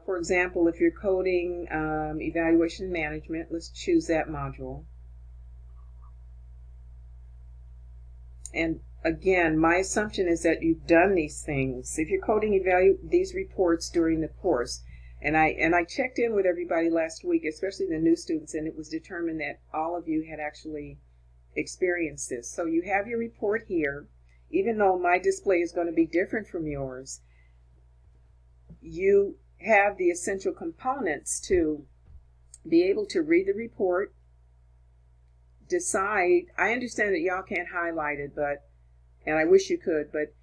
For example, if you're coding evaluation management, let's choose that module. And again, my assumption is that you've done these things. If you're coding these reports during the course, and I checked in with everybody last week, especially the new students, and it was determined that all of you had actually experienced this. So you have your report here. Even though my display is going to be different from yours, you have the essential components to be able to read the report, decide. I understand that y'all can't highlight it, and I wish you could, but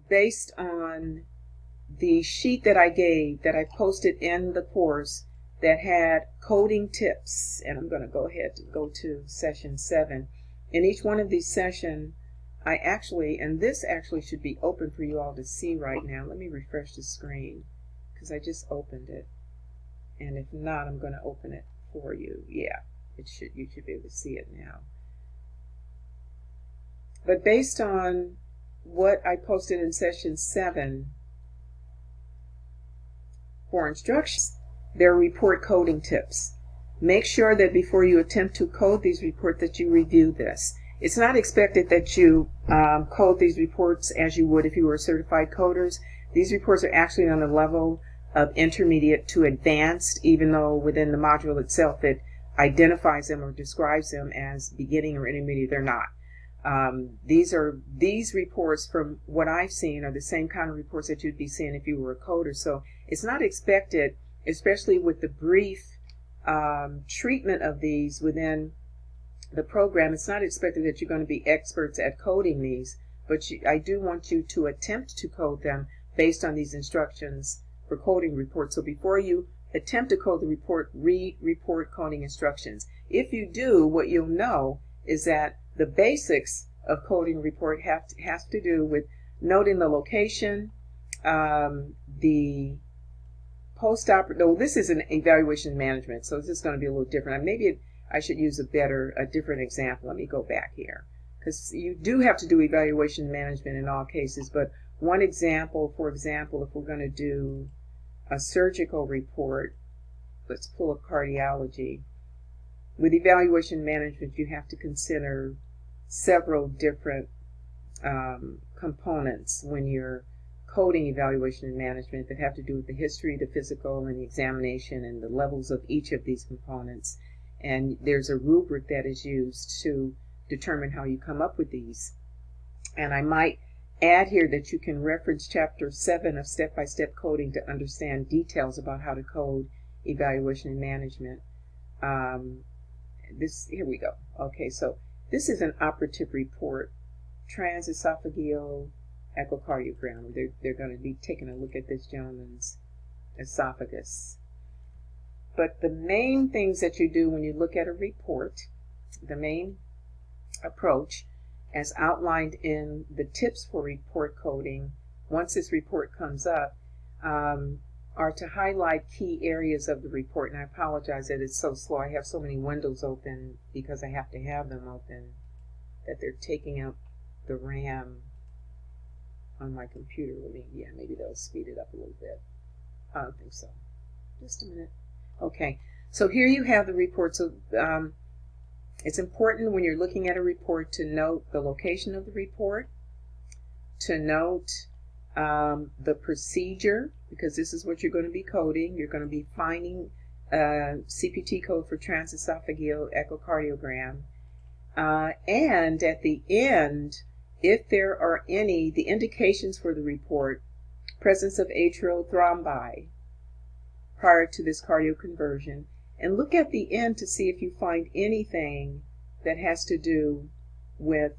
based on the sheet that I gave, that I posted in the course, that had coding tips, and I'm going to go ahead and go to session 7. In each one of these sessions, and this actually should be open for you all to see right now. Let me refresh the screen, because I just opened it. And if not, I'm going to open it for you. Yeah, you should be able to see it now. But based on what I posted in session 7 for instructions, there are report coding tips. Make sure that before you attempt to code these reports that you review this. It's not expected that you code these reports as you would if you were certified coders. These reports are actually on the level of intermediate to advanced, even though within the module itself it identifies them or describes them as beginning or intermediate. They're not. These reports, from what I've seen, are the same kind of reports that you'd be seeing if you were a coder. So it's not expected, especially with the brief treatment of these within the program, it's not expected that you're going to be experts at coding these, but I do want you to attempt to code them based on these instructions for coding reports. So before you attempt to code the report, read report coding instructions. If you do, what you'll know is that the basics of coding report has to do with noting the location, the post-operative. This is an evaluation management, so this is going to be a little different. Maybe I should use a different example. Let me go back here, because you do have to do evaluation management in all cases. But one example, for example, if we're going to do a surgical report, let's pull up cardiology. With evaluation management, you have to consider several different components when you're coding evaluation and management that have to do with the history, the physical, and the examination, and the levels of each of these components. And there's a rubric that is used to determine how you come up with these. And I might add here that you can reference chapter 7 of step-by-step coding to understand details about how to code evaluation and management. Here we go. Okay, so this is an operative report, transesophageal echocardiogram. They're going to be taking a look at this gentleman's esophagus. But the main things that you do when you look at a report, the main approach, as outlined in the tips for report coding, once this report comes up, are to highlight key areas of the report. And I apologize that it's so slow. I have so many windows open because I have to have them open that they're taking up the RAM on my computer. Maybe they'll speed it up a little bit. I don't think so. Just a minute. Okay, so here you have the report. So it's important when you're looking at a report to note the location of the report, to note the procedure, because this is what you're going to be coding. You're going to be finding CPT code for transesophageal echocardiogram. And at the end, if there are any, the indications for the report, presence of atrial thrombi prior to this cardioconversion, and look at the end to see if you find anything that has to do with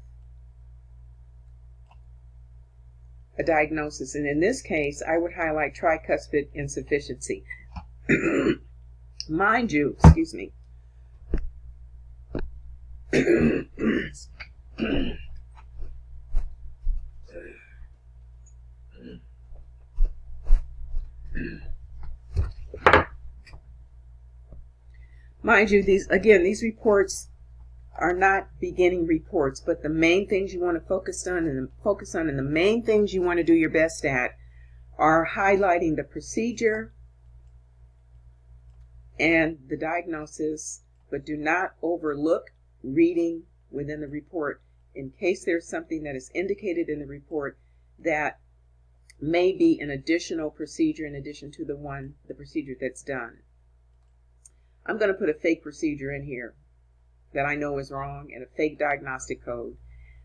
a diagnosis. And in this case, I would highlight tricuspid insufficiency. Mind you, excuse me. Mind you, these reports are not beginning reports, but the main things you want to focus on, and the main things you want to do your best at are highlighting the procedure, and the diagnosis, but do not overlook reading within the report in case there's something that is indicated in the report that may be an additional procedure in addition to the procedure that's done. I'm going to put a fake procedure in here that I know is wrong and a fake diagnostic code.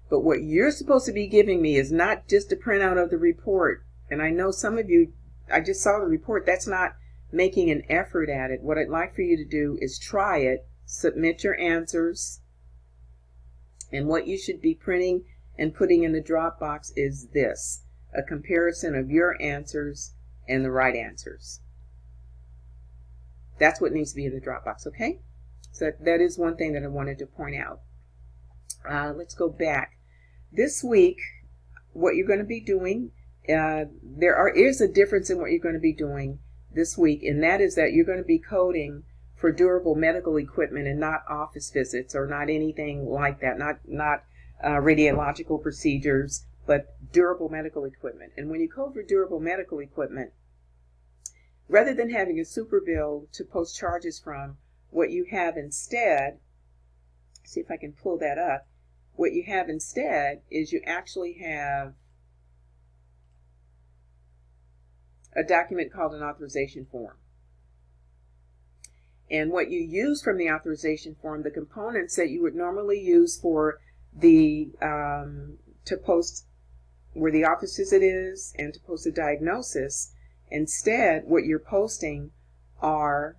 But what you're supposed to be giving me is not just a printout of the report. And I know some of you, I just saw the report, that's not making an effort at it. What I'd like for you to do is try it, submit your answers, and what you should be printing and putting in the Dropbox is this, a comparison of your answers and the right answers. That's what needs to be in the Dropbox, okay? So that is one thing that I wanted to point out. Let's go back. This week, what you're going to be doing, is a difference in what you're going to be doing this week, and that is that you're going to be coding for durable medical equipment and not office visits or not anything like that, not radiological procedures, but durable medical equipment. And when you code for durable medical equipment, rather than having a super bill to post charges from, what you have instead, see if I can pull that up, what you have instead is you actually have a document called an authorization form. And what you use from the authorization form, the components that you would normally use for the to post where the office visit is and to post a diagnosis, instead what you're posting are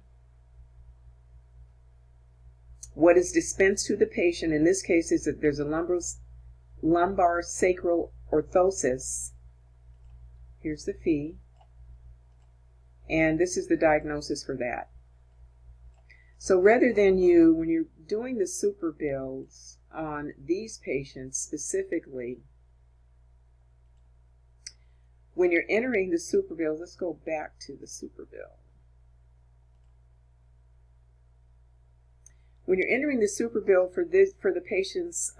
what is dispensed to the patient. In this case, is that there's a lumbar sacral orthosis. Here's the fee. And this is the diagnosis for that. So rather than when you're doing the super bills on these patients specifically, when you're entering the super bills, let's go back to the super bill. When you're entering the super bill for the patients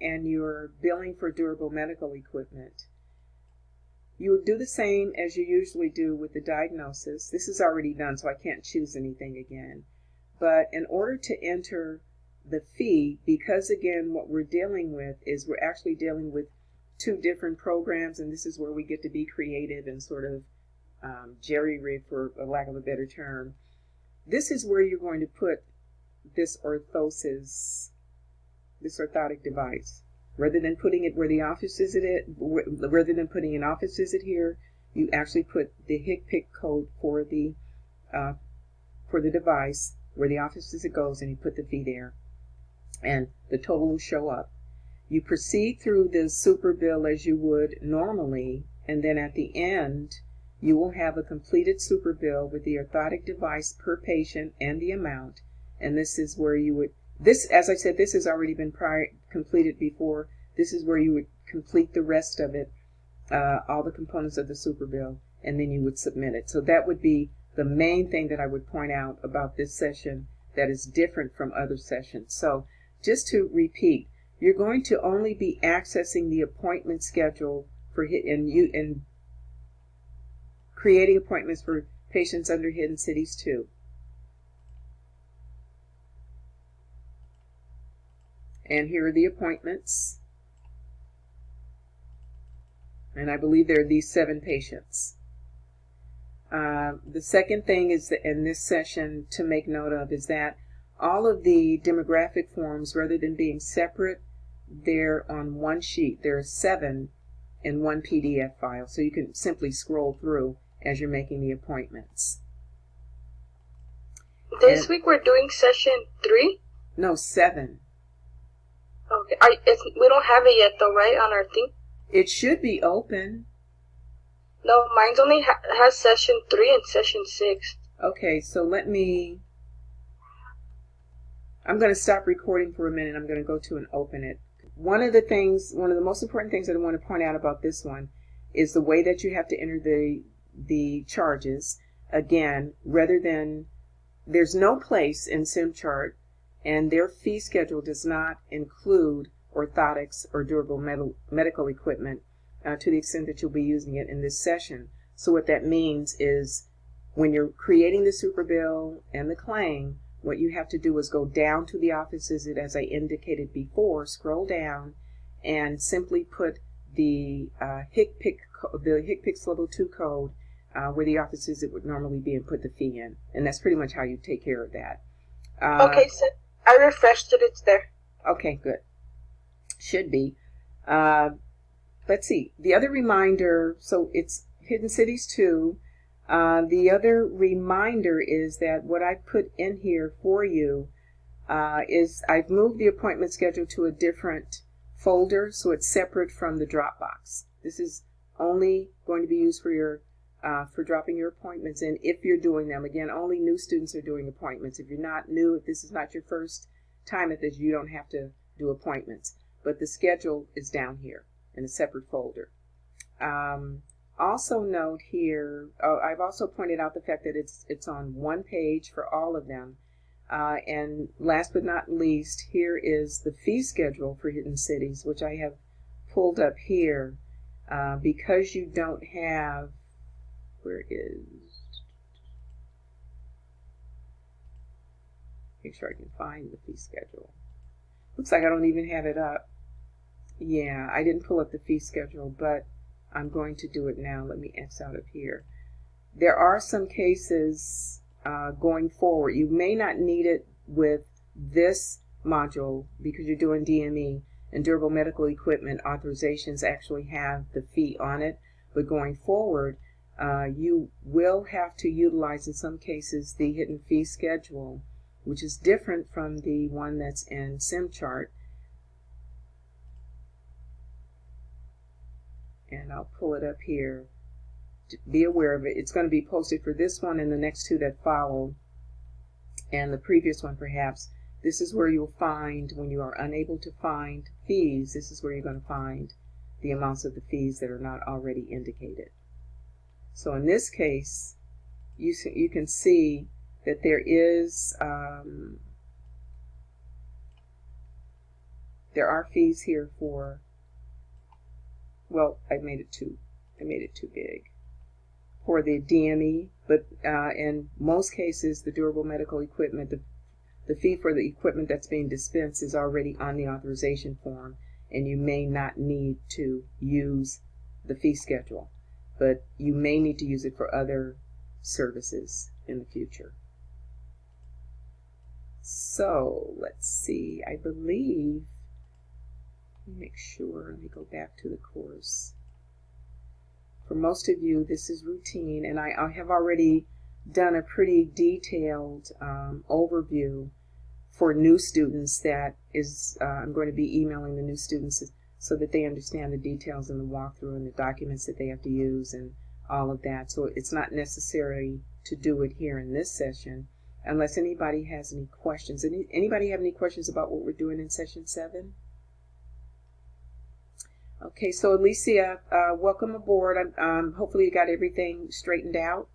and you're billing for durable medical equipment, you would do the same as you usually do with the diagnosis. This is already done, so I can't choose anything again. But in order to enter the fee, because again, what we're dealing with is we're actually dealing with two different programs, and this is where we get to be creative and sort of jerry-rig, for a lack of a better term. This is where you're going to put this orthosis, this orthotic device. Rather than putting it where the office visit rather than putting an office visit here, you actually put the HCPCS code for the device where the office visit goes, and you put the fee there, and the total will show up. You proceed through the super bill as you would normally, and then at the end, you will have a completed super bill with the orthotic device per patient and the amount. And this is where you would, as I said, this has already been completed before. This is where you would complete the rest of it, all the components of the super bill, and then you would submit it. So that would be the main thing that I would point out about this session that is different from other sessions. So just to repeat, you're going to only be accessing the appointment schedule for and creating appointments for patients under Hidden Cities 2. And here are the appointments. And I believe there are these 7 patients. The second thing is that in this session to make note of is that all of the demographic forms, rather than being separate, they're on one sheet. There are 7 in one PDF file, so you can simply scroll through as you're making the appointments. This week we're doing session 3? No, 7. Okay. We don't have it yet though, right, on our thing? It should be open. No, mine's only has session 3 and session 6. Okay, so I'm going to stop recording for a minute. I'm going to go to and open it. One of the most important things that I want to point out about this one is the way that you have to enter the charges. Again, rather than, there's no place in SimChart, and their fee schedule does not include orthotics or durable medical equipment to the extent that you'll be using it in this session. So what that means is when you're creating the superbill and the claim, what you have to do is go down to the offices, as I indicated before, scroll down, and simply put the HCPCS Level 2 code where the offices it would normally be, and put the fee in. And that's pretty much how you take care of that. Okay, so I refreshed it. It's there. Okay, good. Should be. Let's see. The other reminder, so it's Hidden Cities 2. The other reminder is that what I put in here for you is I've moved the appointment schedule to a different folder, so it's separate from the Dropbox. This is only going to be used for your for dropping your appointments in if you're doing them. Again, only new students are doing appointments. If you're not new, if this is not your first time at this, you don't have to do appointments. But the schedule is down here in a separate folder. Also note here, I've also pointed out the fact that it's on one page for all of them. And last but not least, here is the fee schedule for Hidden Cities, which I have pulled up here because you don't have, where is, make sure I can find the fee schedule. Looks like I don't even have it up. Yeah, I didn't pull up the fee schedule, but I'm going to do it now. Let me X out of here. There are some cases going forward. You may not need it with this module because you're doing DME, and durable medical equipment authorizations actually have the fee on it. But going forward, you will have to utilize in some cases the hidden fee schedule, which is different from the one that's in SimChart. And I'll pull it up here. Be aware of it. It's going to be posted for this one and the next two that follow, and the previous one perhaps. This is where you'll find, when you are unable to find fees, this is where you're going to find the amounts of the fees that are not already indicated. So in this case, you can see that there is there are fees here for, well, I made it too big for the DME, but in most cases, the durable medical equipment, the fee for the equipment that's being dispensed is already on the authorization form, and you may not need to use the fee schedule, but you may need to use it for other services in the future. So let's see, I believe, let me make sure, let me go back to the course. For most of you, this is routine, and I have already done a pretty detailed overview for new students that is, I'm going to be emailing the new students so that they understand the details in the walkthrough and the documents that they have to use and all of that. So it's not necessary to do it here in this session unless anybody has any questions. Anybody have any questions about what we're doing in session 7? Okay, so Alicia, welcome aboard. Hopefully you got everything straightened out.